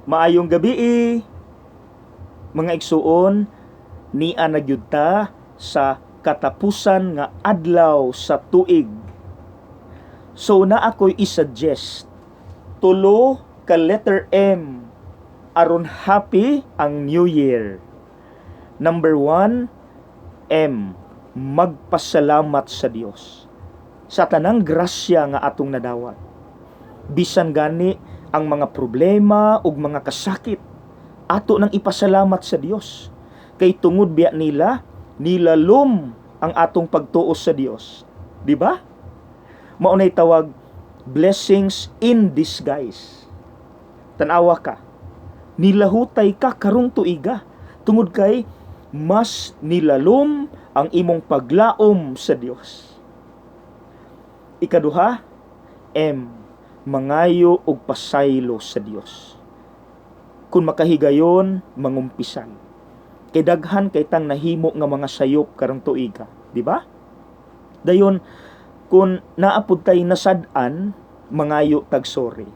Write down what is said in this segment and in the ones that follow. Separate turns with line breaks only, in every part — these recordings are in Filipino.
Maayong gabi mga igsuon, niya nagyud ta sa katapusan nga adlaw sa tuig. So na ako'y i-suggest tulo ka letter M aron happy ang New Year. Number 1, M, magpasalamat sa Dios sa tanang grasya nga atong nadawat. Bisan gani ang mga problema ug mga kasakit, ato nang ipasalamat sa Dios. Kay tungod biya nila, nilalom ang atong pagtuos sa Dios. Di ba? Maunay tawag, blessings in disguise. Tanawa ka, nilahutay ka karong tuiga, tungod kay mas nilalom ang imong paglaom sa Dios. Ikaduha, M, mangayo og pasaylo sa Dios. Kung makahigayon, mangumpisan. Kay daghan kay tang nahimo nga mga sayop karong tuiga, di ba? Dayon, kung naapod tay nasad-an, mangayo tag sorry.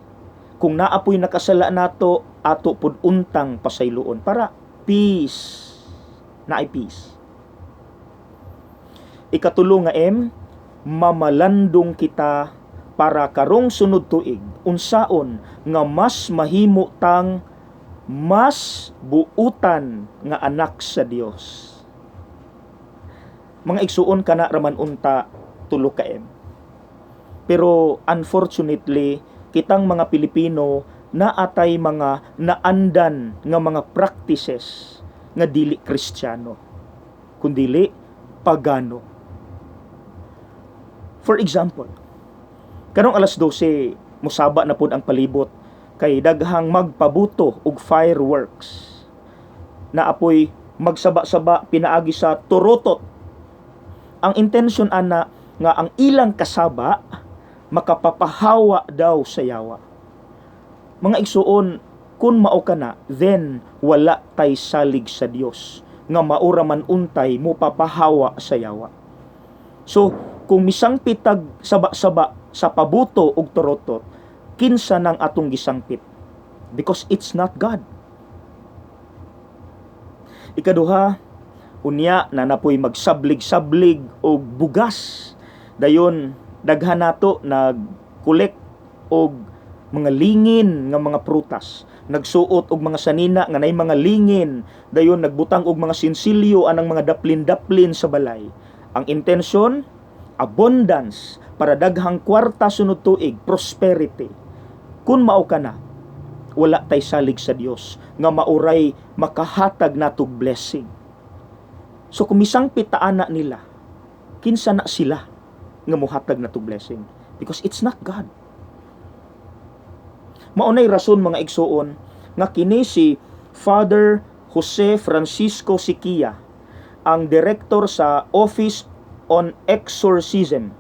Kung naapoy nakasala nato, ato pud untang pasayloon para peace. Naay peace. Ikatulo nga M, mamalandong kita para karong sunod tuig, unsaon nga mas mahimo tang mas buutan nga anak sa Dios. Mga igsuon kana raman unta tulo ka M. Pero unfortunately, kitang mga Pilipino naatay mga naandan nga mga practices nga dili Kristiyano, kundili pagano. For example, karong alas 12, musaba na pud ang palibot kay daghang magpabuto og fireworks. Naapoy magsaba-saba pinaagi sa turotot. Ang intention ana nga ang ilang kasaba makapapahawa daw sa yawa. Mga igsuon, kun mao kana, then wala tay salig sa Dios nga maura man untay mo papahawa sa yawa. So, kung misangpit tag saba-saba sa pabuto ug turotot, kinsa nang atong gisangpit? Because it's not God. Ikaduha, unya na napoy magsablig-sablig og bugas. Dayon daghan nato nagkolek og mga lingin nga mga prutas, nagsuot og mga sanina nga nay mga lingin, dayon nagbutang og mga sinsilyo anang mga daplin-daplin sa balay. Ang intention, abundance, para daghang kwarta sunod tuig, prosperity. Kun mao kana, wala tay salig sa Dios nga mauray makahatag natog blessing. So kung misangpit ta ana nila, kinsa na sila nga mohatag natog blessing? Because it's not God. Maunay rason mga igsuon nga kini si Father Jose Francisco Siquia, ang director sa Office on Exorcism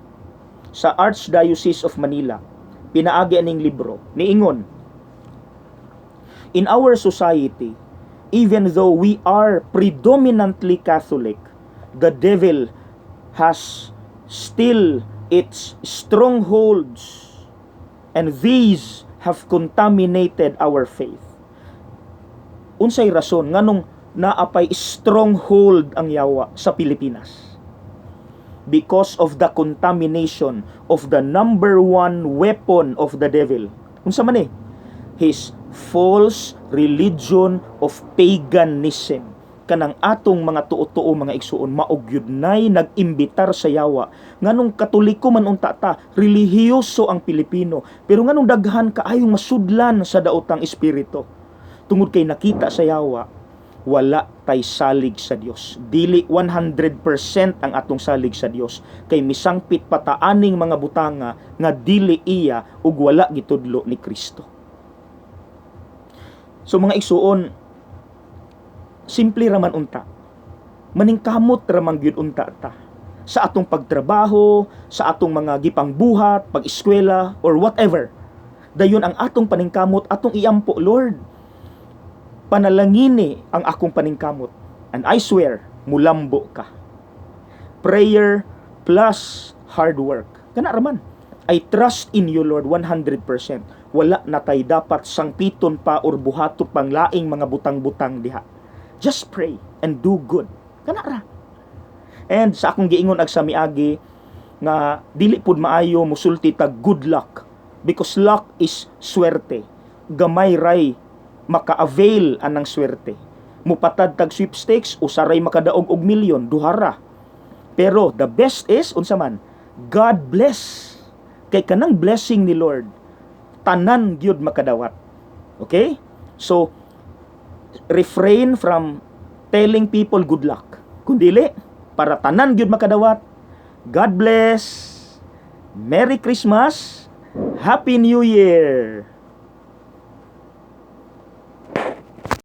sa Archdiocese of Manila, pinaagi aning libro niingon, in our society, even though we are predominantly Catholic, the devil has still its strongholds, and these have contaminated our faith. Unsay rason nganong naapay stronghold ang yawa sa Pilipinas? Because of the contamination of the number one weapon of the devil. Unsa man his false religion of paganism. Kanang atong mga tuo-tuo mga igsuon maugyud nay nagimbitar sa yawa. Nganong Katoliko man unta ta, relihiyoso ang Pilipino, pero nganong daghan kaayong masudlan sa daotang espiritu. Tungod kay nakita sa yawa, wala tay salig sa Dios. Dili 100% ang atong salig sa Dios, kay misangpit pataaning mga butanga nga dili iya ug wala gitudlo ni Kristo. So mga igsuon, simple raman unta, maningkamot ramang gyud unta ta sa atong pagtrabaho, sa atong mga gipangbuhat, pag-eskwela or whatever. Dayon ang atong paningkamot atong iampo, Lord, panalangini ang akong paningkamot, and I swear mulambo ka. Prayer plus hard work. Kana raman. I trust in you, Lord, 100%. wala na tay dapat sangpiton pa or buhaton pang laing mga butang-butang diha. Just pray and do good. Kana ra. And sa akong giingon ag sa miagi nga dili pud maayo musulti tag good luck, because luck is swerte. Gamay ray maka-avail anang swerte. Mupatad tag sweepstakes, usaray makadaog og milyon, duhara. Pero the best is unsa man, God bless. Kay kanang blessing ni Lord, tanan gyud makadawat. Okay? So refrain from telling people good luck. Kundili para tanan gyud makadawat. God bless. Merry Christmas. Happy New Year.